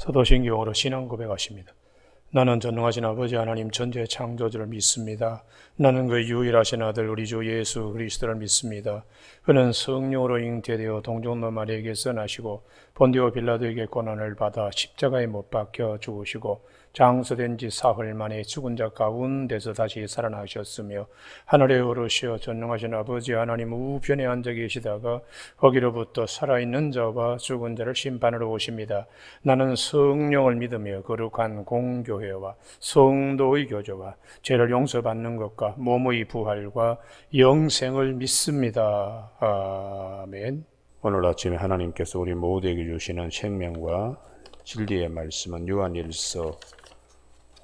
사도신경으로 신앙 고백하십니다. 나는 전능하신 아버지 하나님 전지의 창조주를 믿습니다. 나는 그 유일하신 아들 우리 주 예수 그리스도를 믿습니다. 그는 성령으로 잉태되어 동정노 마리아에게서 나시고 본디오 빌라도에게 고난을 받아 십자가에 못 박혀 죽으시고 장서된 지 사흘 만에 죽은 자 가운데서 다시 살아나셨으며 하늘에 오르시어 전능하신 아버지 하나님 우편에 앉아 계시다가 거기로부터 살아있는 자와 죽은 자를 심판하러 오십니다. 나는 성령을 믿으며 거룩한 공교회와 성도의 교제와 죄를 용서받는 것과 몸의 부활과 영생을 믿습니다. 아멘. 오늘 아침에 하나님께서 우리 모두에게 주시는 생명과 진리의 말씀은 요한일서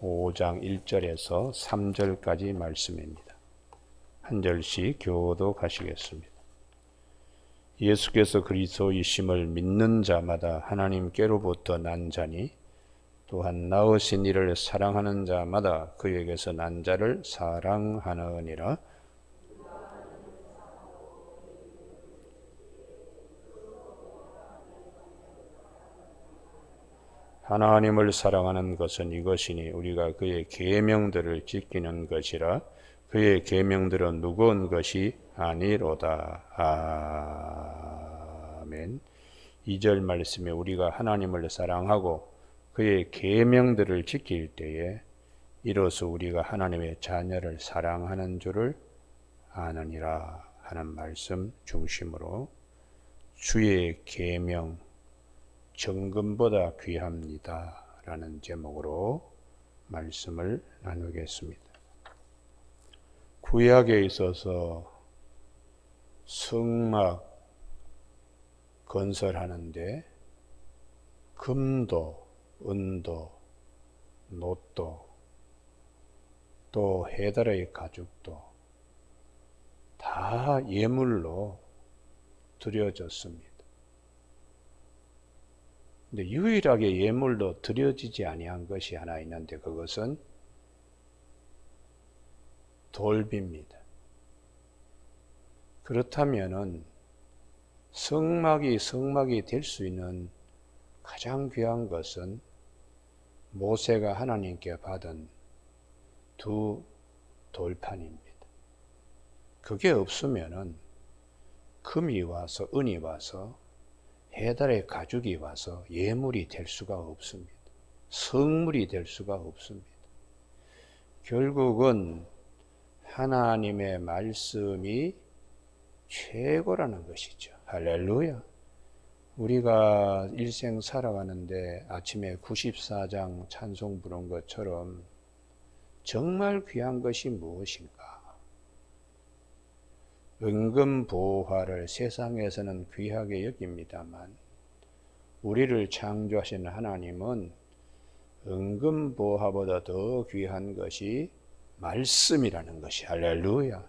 5장 1절에서 3절까지 말씀입니다. 한 절씩 교독하시겠습니다. 예수께서 그리스도이심을 믿는 자마다 하나님께로부터 난 자니 또한 낳으신 이를 사랑하는 자마다 그에게서 난 자를 사랑하느니라. 하나님을 사랑하는 것은 이것이니 우리가 그의 계명들을 지키는 것이라. 그의 계명들은 무거운 것이 아니로다. 아멘. 2절 말씀에 우리가 하나님을 사랑하고 그의 계명들을 지킬 때에 이로써 우리가 하나님의 자녀를 사랑하는 줄을 아느니라 하는 말씀 중심으로 주의 계명 정금보다 귀합니다 라는 제목으로 말씀을 나누겠습니다. 구약에 있어서 성막 건설하는데 금도, 은도, 놋도, 또 해달의 가죽도 다 예물로 드려졌습니다. 근데 유일하게 예물로 드려지지 아니한 것이 하나 있는데 그것은 돌비입니다. 그렇다면은 성막이 될 수 있는 가장 귀한 것은 모세가 하나님께 받은 두 돌판입니다. 그게 없으면은 금이 와서 은이 와서 해달의 가죽이 와서 예물이 될 수가 없습니다. 성물이 될 수가 없습니다. 결국은 하나님의 말씀이 최고라는 것이죠. 할렐루야. 우리가 일생 살아가는데 아침에 94장 찬송 부른 것처럼 정말 귀한 것이 무엇인가? 은금보화를 세상에서는 귀하게 여깁니다만 우리를 창조하신 하나님은 은금보화보다 더 귀한 것이 말씀이라는 것이 할렐루야.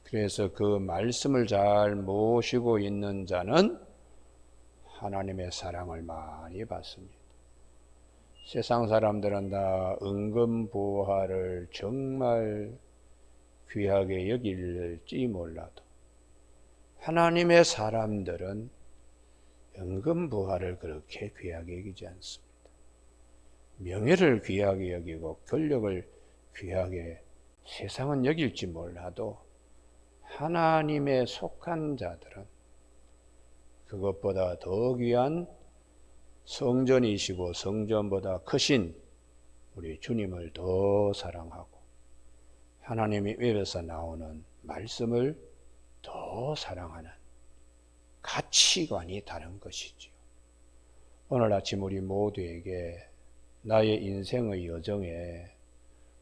그래서 그 말씀을 잘 모시고 있는 자는 하나님의 사랑을 많이 받습니다. 세상 사람들은 다 은금보화를 정말 귀하게 여길지 몰라도 하나님의 사람들은 은금보화를 그렇게 귀하게 여기지 않습니다. 명예를 귀하게 여기고 권력을 귀하게 세상은 여길지 몰라도 하나님에 속한 자들은 그것보다 더 귀한 성전이시고 성전보다 크신 우리 주님을 더 사랑하고 하나님의 입에서 나오는 말씀을 더 사랑하는 가치관이 다른 것이지요. 오늘 아침 우리 모두에게 나의 인생의 여정에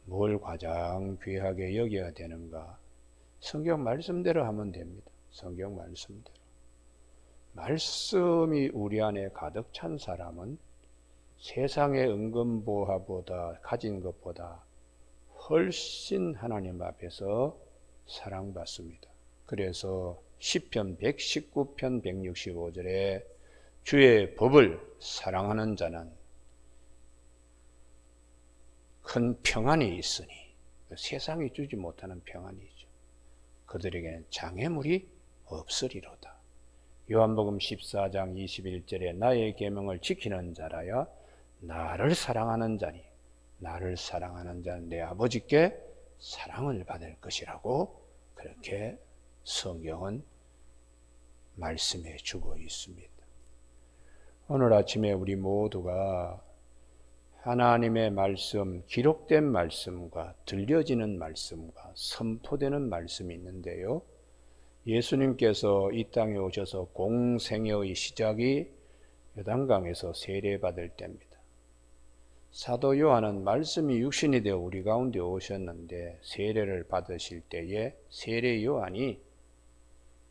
뭘 가장 귀하게 여겨야 되는가? 성경 말씀대로 하면 됩니다. 성경 말씀대로. 말씀이 우리 안에 가득 찬 사람은 세상의 은금보화보다 가진 것보다 훨씬 하나님 앞에서 사랑받습니다. 그래서 시편 119편 165절에 주의 법을 사랑하는 자는 큰 평안이 있으니 세상이 주지 못하는 평안이죠. 그들에게는 장애물이 없으리로다. 요한복음 14장 21절에 나의 계명을 지키는 자라야 나를 사랑하는 자니, 나를 사랑하는 자는 내 아버지께 사랑을 받을 것이라고 그렇게 성경은 말씀해 주고 있습니다. 오늘 아침에 우리 모두가 하나님의 말씀, 기록된 말씀과 들려지는 말씀과 선포되는 말씀이 있는데요. 예수님께서 이 땅에 오셔서 공생애의 시작이 요단강에서 세례받을 때입니다. 사도 요한은 말씀이 육신이 되어 우리 가운데 오셨는데 세례를 받으실 때에 세례 요한이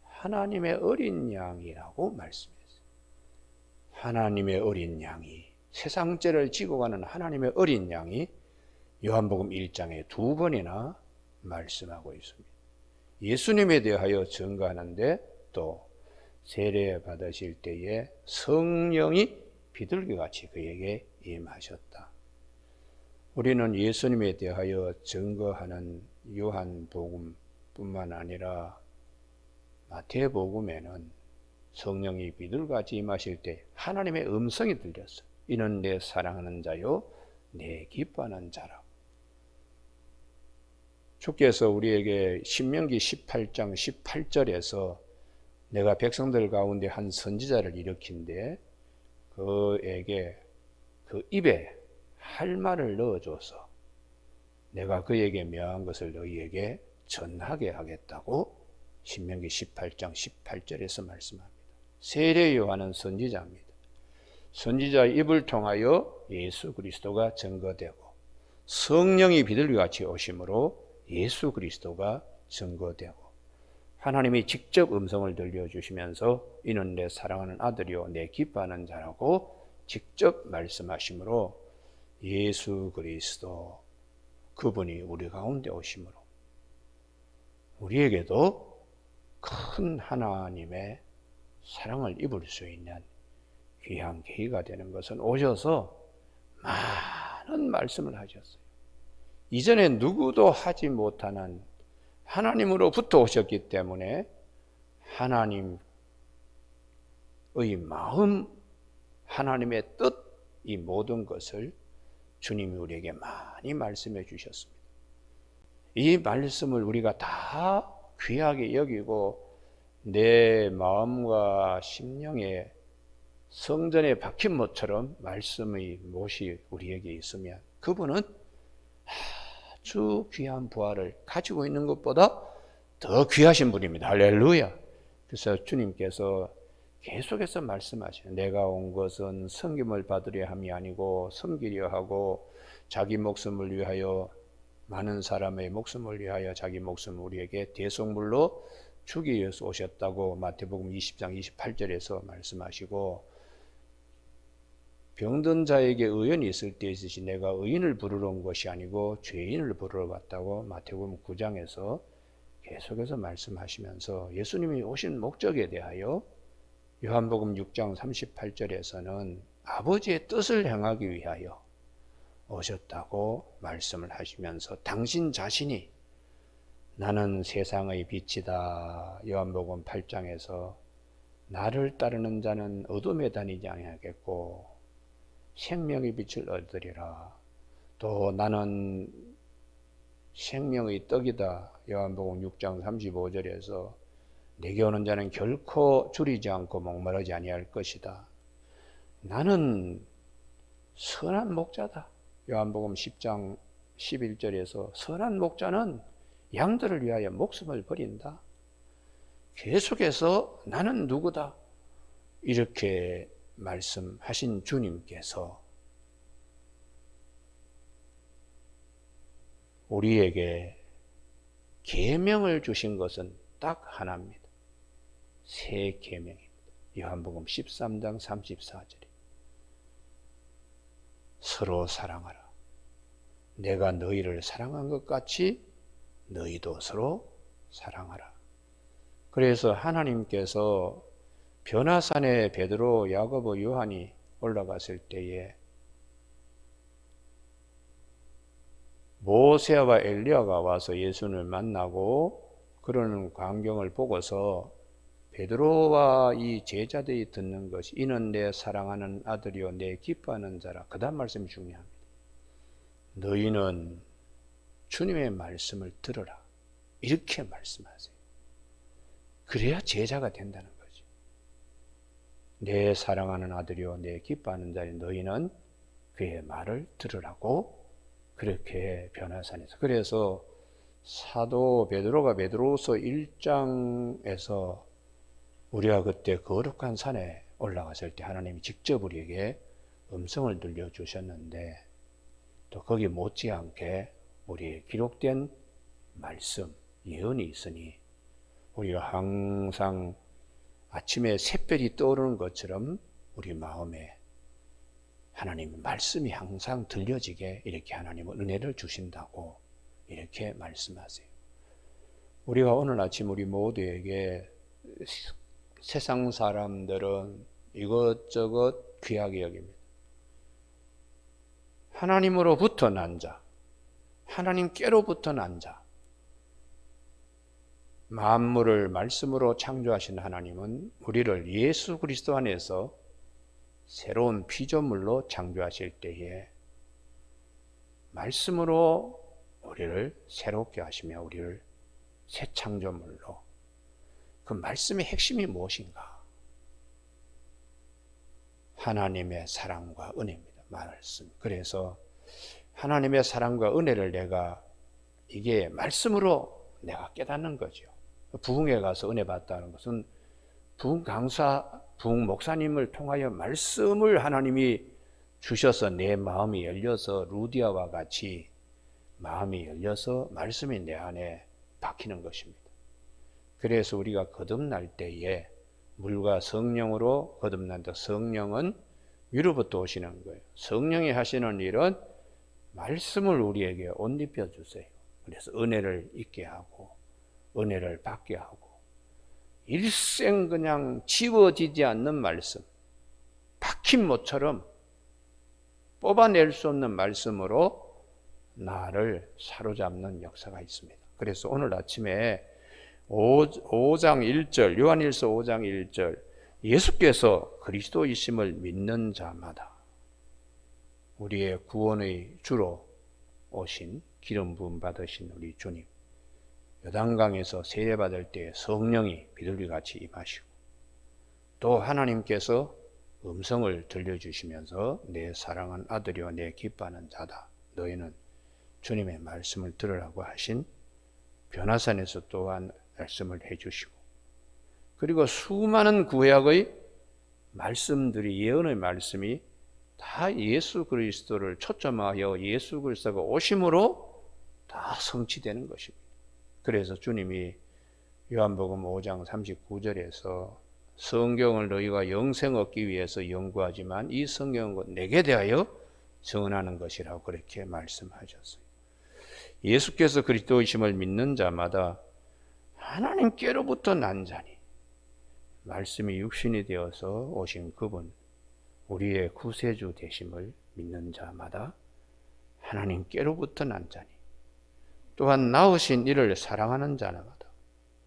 하나님의 어린 양이라고 말씀했어요. 하나님의 어린 양이, 세상 죄를 지고 가는 하나님의 어린 양이 요한복음 1장에 2번이나 말씀하고 있습니다. 예수님에 대하여 증거하는데 또 세례 받으실 때에 성령이 비둘기같이 그에게 임하셨다. 우리는 예수님에 대하여 증거하는 요한복음뿐만 아니라 마태복음에는 성령이 비둘기같이 임하실 때 하나님의 음성이 들렸어요. 이는 내 사랑하는 자요 내 기뻐하는 자라. 주께서 우리에게 신명기 18장 18절에서 내가 백성들 가운데 한 선지자를 일으킨데 그에게 그 입에 할 말을 넣어줘서 내가 그에게 명한 것을 너희에게 전하게 하겠다고 신명기 18장 18절에서 말씀합니다. 세례 요한은 선지자입니다. 선지자의 입을 통하여 예수 그리스도가 증거되고 성령이 비둘기같이 오심으로 예수 그리스도가 증거되고 하나님이 직접 음성을 들려주시면서 이는 내 사랑하는 아들이요 내 기뻐하는 자라고 직접 말씀하심으로 예수 그리스도 그분이 우리 가운데 오심으로 우리에게도 큰 하나님의 사랑을 입을 수 있는 귀한 계기가 되는 것은 오셔서 많은 말씀을 하셨어요. 이전에 누구도 하지 못하는 하나님으로부터 오셨기 때문에 하나님의 마음, 하나님의 뜻, 이 모든 것을 주님이 우리에게 많이 말씀해 주셨습니다. 이 말씀을 우리가 다 귀하게 여기고 내 마음과 심령에 성전에 박힌 것처럼 말씀의 못이 우리에게 있으면 그분은 아주 귀한 부활을 가지고 있는 것보다 더 귀하신 분입니다. 할렐루야. 그래서 주님께서 계속해서 말씀하시는 내가 온 것은 섬김을 받으려 함이 아니고 섬기려 하고 자기 목숨을 위하여 많은 사람의 목숨을 위하여 자기 목숨을 우리에게 대속물로 주기 위해서 오셨다고 마태복음 20장 28절에서 말씀하시고 병든 자에게 의원이 있을 때 있으시 내가 의인을 부르러 온 것이 아니고 죄인을 부르러 왔다고 마태복음 9장에서 계속해서 말씀하시면서 예수님이 오신 목적에 대하여 요한복음 6장 38절에서는 아버지의 뜻을 행하기 위하여 오셨다고 말씀을 하시면서 당신 자신이 나는 세상의 빛이다. 요한복음 8장에서 나를 따르는 자는 어둠에 다니지 아니하겠고 생명의 빛을 얻으리라. 또 나는 생명의 떡이다. 요한복음 6장 35절에서 내게 오는 자는 결코 줄이지 않고 목마르지 아니할 것이다. 나는 선한 목자다. 요한복음 10장 11절에서 선한 목자는 양들을 위하여 목숨을 버린다. 계속해서 나는 누구다. 이렇게 말씀하신 주님께서 우리에게 계명을 주신 것은 딱 하나입니다. 새 계명입니다. 요한복음 13장 34절에 서로 사랑하라. 내가 너희를 사랑한 것 같이 너희도 서로 사랑하라. 그래서 하나님께서 변화산에 베드로, 야고보, 요한이 올라갔을 때에 모세와 엘리야가 와서 예수를 만나고 그러는 광경을 보고서 베드로와 이 제자들이 듣는 것이 이는 내 사랑하는 아들이요 내 기뻐하는 자라. 그 다음 말씀이 중요합니다. 너희는 주님의 말씀을 들어라. 이렇게 말씀하세요. 그래야 제자가 된다는 거죠. 내 사랑하는 아들이요 내 기뻐하는 자니 너희는 그의 말을 들으라고 그렇게 변화산에서. 그래서 사도 베드로가 베드로서 1장에서 우리가 그때 거룩한 산에 올라갔을 때 하나님이 직접 우리에게 음성을 들려주셨는데 또 거기 못지않게 우리의 기록된 말씀, 예언이 있으니 우리가 항상 아침에 샛별이 떠오르는 것처럼 우리 마음에 하나님의 말씀이 항상 들려지게 이렇게 하나님은 은혜를 주신다고 이렇게 말씀하세요. 우리가 오늘 아침 우리 모두에게 세상 사람들은 이것저것 귀하게 여깁니다. 하나님으로부터 난 자, 하나님께로부터 난 자, 만물을 말씀으로 창조하신 하나님은 우리를 예수 그리스도 안에서 새로운 피조물로 창조하실 때에 말씀으로 우리를 새롭게 하시며 우리를 새 창조물로. 그 말씀의 핵심이 무엇인가? 하나님의 사랑과 은혜입니다. 말씀. 그래서 하나님의 사랑과 은혜를 내가 이게 말씀으로 내가 깨닫는 거죠. 부흥에 가서 은혜 받다는 것은 부흥 강사, 부흥 목사님을 통하여 말씀을 하나님이 주셔서 내 마음이 열려서 루디아와 같이 마음이 열려서 말씀이 내 안에 박히는 것입니다. 그래서 우리가 거듭날 때에 물과 성령으로 거듭난다. 성령은 위로부터 오시는 거예요. 성령이 하시는 일은 말씀을 우리에게 옷 입혀 주세요. 그래서 은혜를 잊게 하고 은혜를 받게 하고 일생 그냥 지워지지 않는 말씀, 박힌 못처럼 뽑아낼 수 없는 말씀으로 나를 사로잡는 역사가 있습니다. 그래서 오늘 아침에 5장 1절, 요한일서 5장 1절, 예수께서 그리스도이심을 믿는 자마다 우리의 구원의 주로 오신 기름 부음 받으신 우리 주님, 요단강에서 세례받을 때 성령이 비둘기같이 임하시고 또 하나님께서 음성을 들려주시면서 내 사랑한 아들이요 내 기뻐하는 자다. 너희는 주님의 말씀을 들으라고 하신 변화산에서 또한 말씀을 해주시고 그리고 수많은 구약의 말씀들이 예언의 말씀이 다 예수 그리스도를 초점하여 예수 그리스도가 오심으로 다 성취되는 것입니다. 그래서 주님이 요한복음 5장 39절에서 성경을 너희가 영생 얻기 위해서 연구하지만 이 성경은 내게 대하여 증언하는 것이라고 그렇게 말씀하셨어요. 예수께서 그리스도이심을 믿는 자마다 하나님께로부터 난 자니 말씀이 육신이 되어서 오신 그분 우리의 구세주 되심을 믿는 자마다 하나님께로부터 난 자니 또한 낳으신 이를 사랑하는 자마다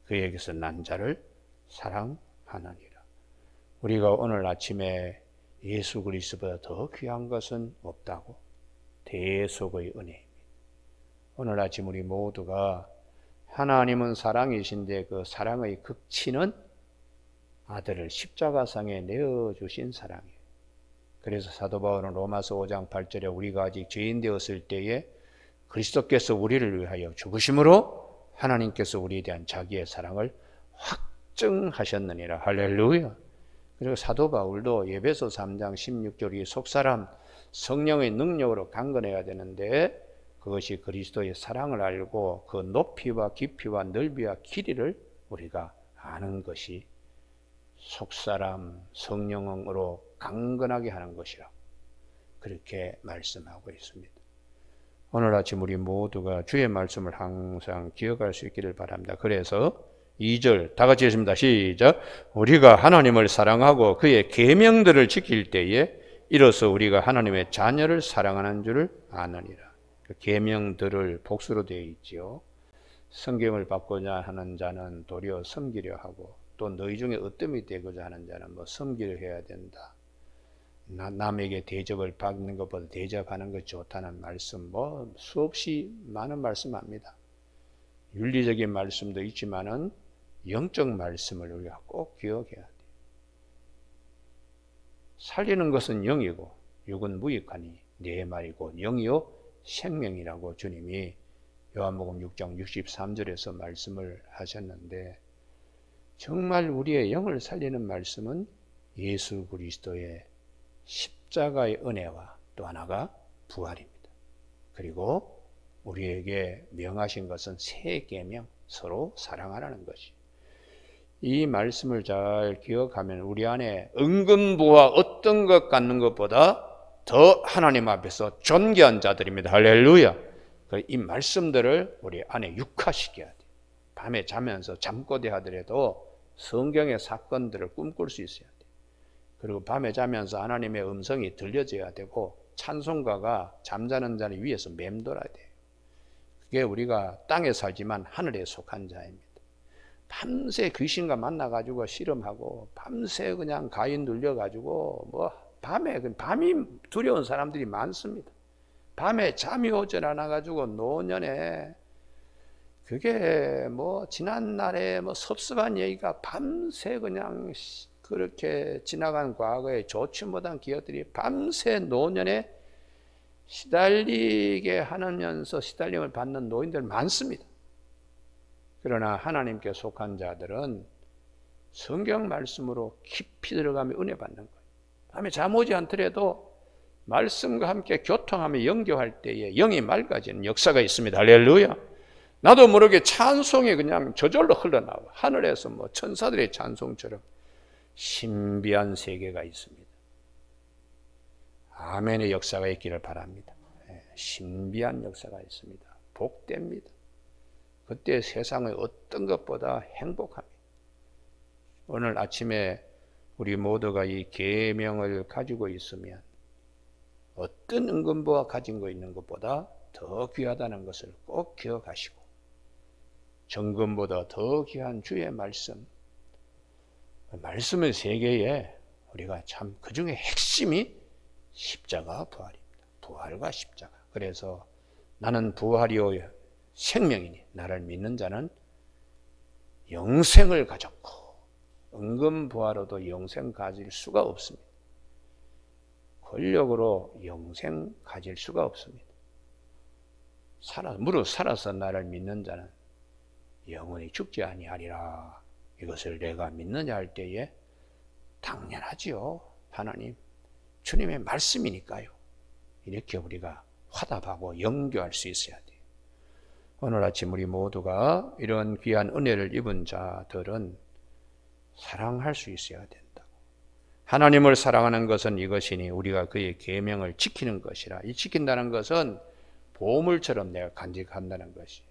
그에게서 난 자를 사랑하느니라. 우리가 오늘 아침에 예수 그리스도보다 더 귀한 것은 없다고 대속의 은혜입니다. 오늘 아침 우리 모두가 하나님은 사랑이신데 그 사랑의 극치는 아들을 십자가상에 내어주신 사랑이에요. 그래서 사도 바울은 로마서 5장 8절에 우리가 아직 죄인 되었을 때에 그리스도께서 우리를 위하여 죽으심으로 하나님께서 우리에 대한 자기의 사랑을 확증하셨느니라. 할렐루야. 그리고 사도 바울도 에베소 3장 16절 이 속사람 성령의 능력으로 강건해야 되는데 그것이 그리스도의 사랑을 알고 그 높이와 깊이와 넓이와 길이를 우리가 아는 것이 속사람 성령으로 강건하게 하는 것이라 그렇게 말씀하고 있습니다. 오늘 아침 우리 모두가 주의 말씀을 항상 기억할 수 있기를 바랍니다. 그래서 2절 다 같이 읽습니다. 시작. 우리가 하나님을 사랑하고 그의 계명들을 지킬 때에 이로써 우리가 하나님의 자녀를 사랑하는 줄을 아느니라. 그 계명들을 복수로 되어 있지요. 성경을 받고자 하는 자는 도리어 섬기려 하고 또 너희 중에 어뜸이 되고자 하는 자는 뭐 섬기를 해야 된다. 남에게 대접을 받는 것보다 대접하는 것이 좋다는 말씀, 뭐 수없이 많은 말씀합니다. 윤리적인 말씀도 있지만은 영적 말씀을 우리가 꼭 기억해야 돼요. 살리는 것은 영이고 육은 무익하니 내 말이고 영이요 생명이라고 주님이 요한복음 6장 63절에서 말씀을 하셨는데, 정말 우리의 영을 살리는 말씀은 예수 그리스도의 십자가의 은혜와 또 하나가 부활입니다. 그리고 우리에게 명하신 것은 새 계명, 서로 사랑하라는 것이. 이 말씀을 잘 기억하면 우리 안에 은근부와 어떤 것 갖는 것보다 더 하나님 앞에서 존귀한 자들입니다. 할렐루야. 이 말씀들을 우리 안에 육화시켜야 돼요. 밤에 자면서 잠꼬대 하더라도 성경의 사건들을 꿈꿀 수 있어야 돼요. 그리고 밤에 자면서 하나님의 음성이 들려져야 되고, 찬송가가 잠자는 자리 위에서 맴돌아야 돼요. 그게 우리가 땅에 살지만 하늘에 속한 자입니다. 밤새 귀신과 만나가지고 씨름하고, 밤새 그냥 가인 눌려가지고, 뭐 밤이 두려운 사람들이 많습니다. 밤에 잠이 오질 않아가지고 노년에, 그게 뭐 지난날에 뭐 섭섭한 얘기가 밤새 그냥 그렇게 지나간 과거의 좋지 못한 기억들이 밤새 노년에 시달리게 하면서 시달림을 받는 노인들 많습니다. 그러나 하나님께 속한 자들은 성경 말씀으로 깊이 들어가며 은혜 받는 거예요. 밤에 잠 오지 않더라도 말씀과 함께 교통하며 연교할 때에 영이 맑아지는 역사가 있습니다. 할렐루야. 나도 모르게 찬송이 그냥 저절로 흘러나와. 하늘에서 뭐 천사들의 찬송처럼 신비한 세계가 있습니다. 아멘의 역사가 있기를 바랍니다. 신비한 역사가 있습니다. 복됩니다. 그때 세상의 어떤 것보다 행복합니다. 오늘 아침에 우리 모두가 이 계명을 가지고 있으면 어떤 은근보가 가진 거 있는 것보다 더 귀하다는 것을 꼭 기억하시고, 정금보다 더 귀한 주의 말씀의 세계에 우리가 참 그 중에 핵심이 십자가 부활입니다. 부활과 십자가. 그래서 나는 부활이요 생명이니 나를 믿는 자는 영생을 가졌고, 은근부활로도 영생 가질 수가 없습니다. 권력으로 영생 가질 수가 없습니다. 무릇 살아서 나를 믿는 자는 영원히 죽지 아니하리라. 이것을 내가 믿느냐 할 때에 당연하지요. 하나님, 주님의 말씀이니까요. 이렇게 우리가 화답하고 연교할 수 있어야 돼요. 오늘 아침 우리 모두가 이런 귀한 은혜를 입은 자들은 사랑할 수 있어야 된다고. 하나님을 사랑하는 것은 이것이니 우리가 그의 계명을 지키는 것이라. 이 지킨다는 것은 보물처럼 내가 간직한다는 것이.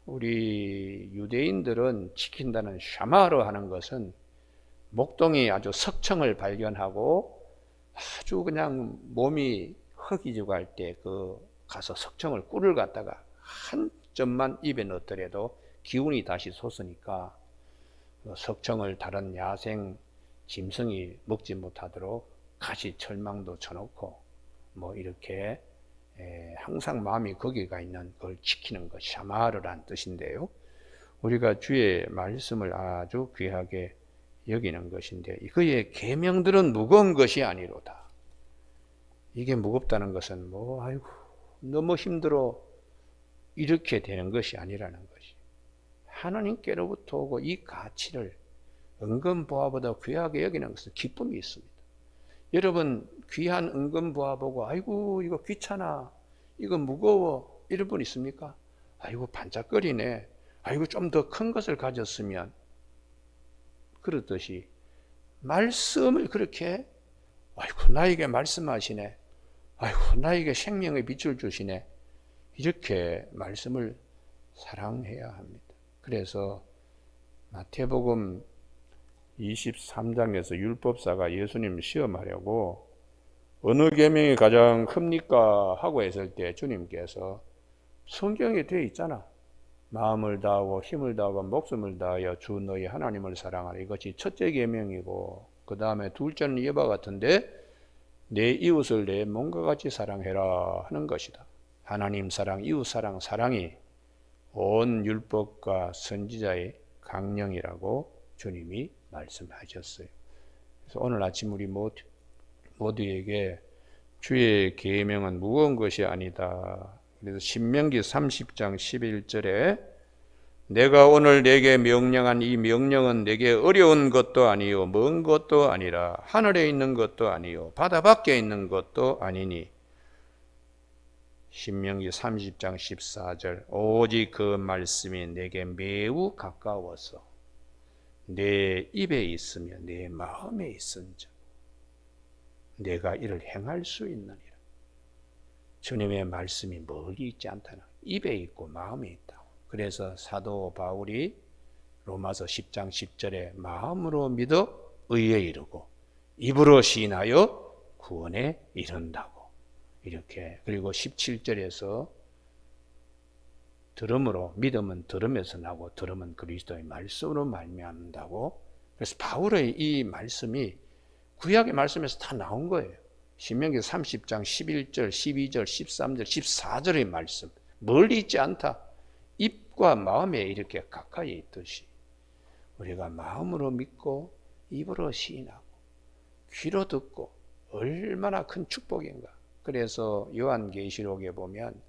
우리 유대인들은 지킨다는 샤마로 하는 것은 목동이 아주 석청을 발견하고 아주 그냥 몸이 허기지고 할 때 그 가서 석청을 꿀을 갖다가 한 점만 입에 넣더라도 기운이 다시 솟으니까 석청을 다른 야생 짐승이 먹지 못하도록 가시 철망도 쳐놓고 뭐 이렇게 항상 마음이 거기가 있는 걸 지키는 것, 샤마르란 뜻인데요. 우리가 주의 말씀을 아주 귀하게 여기는 것인데, 그의 계명들은 무거운 것이 아니로다. 이게 무겁다는 것은 아이고 너무 힘들어 이렇게 되는 것이 아니라는 것이. 하나님께로부터 오고 이 가치를 은근보화보다 귀하게 여기는 것은 기쁨이 있습니다. 여러분 귀한 은근보화 보고 아이고 이거 귀찮아, 이거 무거워 이런 분 있습니까? 아이고 반짝거리네, 아이고 좀 더 큰 것을 가졌으면. 그렇듯이 말씀을 그렇게 아이고 나에게 말씀하시네, 아이고 나에게 생명의 빛을 주시네, 이렇게 말씀을 사랑해야 합니다. 그래서 마태복음 23장에서 율법사가 예수님 시험하려고 어느 계명이 가장 큽니까 하고 했을 때 주님께서 성경에 되어 있잖아, 마음을 다하고 힘을 다하고 목숨을 다하여 주 너희 하나님을 사랑하라. 이것이 첫째 계명이고 그 다음에 둘째는 이와 같은데 내 이웃을 내 몸과 같이 사랑해라 하는 것이다. 하나님 사랑, 이웃 사랑, 사랑이 온 율법과 선지자의 강령이라고 주님이 말씀하셨어요. 그래서 오늘 아침 우리 모두에게 주의 계명은 무거운 것이 아니다. 그래서 신명기 30장 11절에 내가 오늘 내게 명령한 이 명령은 내게 어려운 것도 아니요 먼 것도 아니라 하늘에 있는 것도 아니요 바다 밖에 있는 것도 아니니 신명기 30장 14절 오직 그 말씀이 내게 매우 가까워서 내 입에 있으며 내 마음에 있은즉 내가 이를 행할 수 있느니라. 주님의 말씀이 멀리 있지 않다는 입에 있고 마음에 있다. 그래서 사도 바울이 로마서 10장 10절에 마음으로 믿어 의에 이르고 입으로 시인하여 구원에 이른다고 이렇게. 그리고 17절에서 들음으로 믿음은 들음에서 나고 들음은 그리스도의 말씀으로 말미암는다고. 그래서 바울의 이 말씀이 구약의 말씀에서 다 나온 거예요. 신명기 30장 11절, 12절, 13절, 14절의 말씀 멀리 있지 않다. 입과 마음에 이렇게 가까이 있듯이 우리가 마음으로 믿고 입으로 시인하고 귀로 듣고 얼마나 큰 축복인가. 그래서 요한계시록에 보면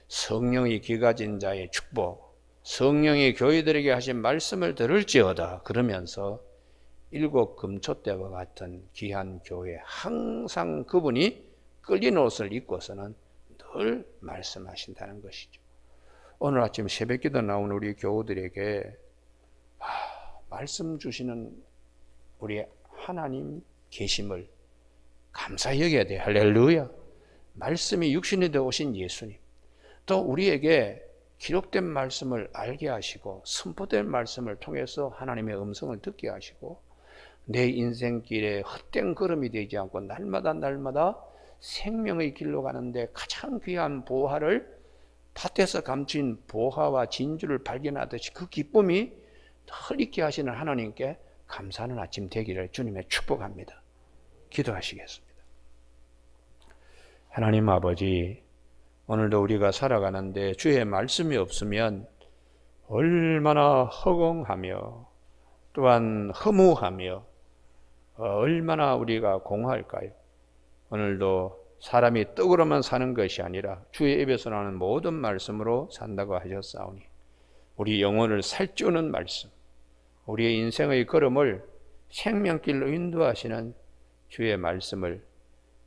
성령이 기가진 자의 축복, 성령이 교회들에게 하신 말씀을 들을지어다 그러면서 7 금초대와 같은 귀한 교회 항상 그분이 끌린 옷을 입고서는 늘 말씀하신다는 것이죠. 오늘 아침 새벽기도 나온 우리 교우들에게 말씀 주시는 우리 하나님 계심을 감사히 여겨야 돼. 할렐루야. 말씀이 육신이 되어 오신 예수님, 또 우리에게 기록된 말씀을 알게 하시고 선포된 말씀을 통해서 하나님의 음성을 듣게 하시고 내 인생길에 헛된 걸음이 되지 않고 날마다 생명의 길로 가는데 가장 귀한 보화를 밭에서 감춘 보화와 진주를 발견하듯이 그 기쁨이 늘 있게 하시는 하나님께 감사하는 아침 되기를 주님의 축복합니다. 기도하시겠습니다. 하나님 아버지, 오늘도 우리가 살아가는데 주의 말씀이 없으면 얼마나 허공하며 또한 허무하며 얼마나 우리가 공허할까요? 오늘도 사람이 떡으로만 사는 것이 아니라 주의 입에서 나오는 모든 말씀으로 산다고 하셨사오니 우리 영혼을 살찌우는 말씀, 우리의 인생의 걸음을 생명길로 인도하시는 주의 말씀을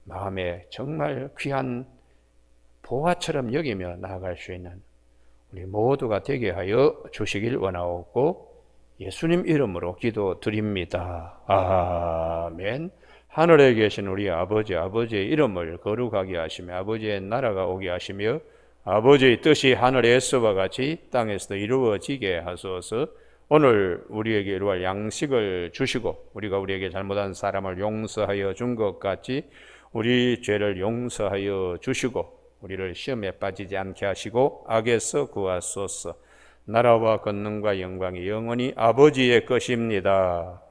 마음에 정말 귀한 보화처럼 여기며 나아갈 수 있는 우리 모두가 되게 하여 주시길 원하옵고 예수님 이름으로 기도드립니다. 아멘. 하늘에 계신 우리 아버지, 아버지의 이름을 거룩하게 하시며 아버지의 나라가 오게 하시며 아버지의 뜻이 하늘에서와 같이 땅에서도 이루어지게 하소서. 오늘 우리에게 이루어질 양식을 주시고 우리가 우리에게 잘못한 사람을 용서하여 준 것 같이 우리 죄를 용서하여 주시고 우리를 시험에 빠지지 않게 하시고 악에서 구하소서. 나라와 권능과 영광이 영원히 아버지의 것입니다.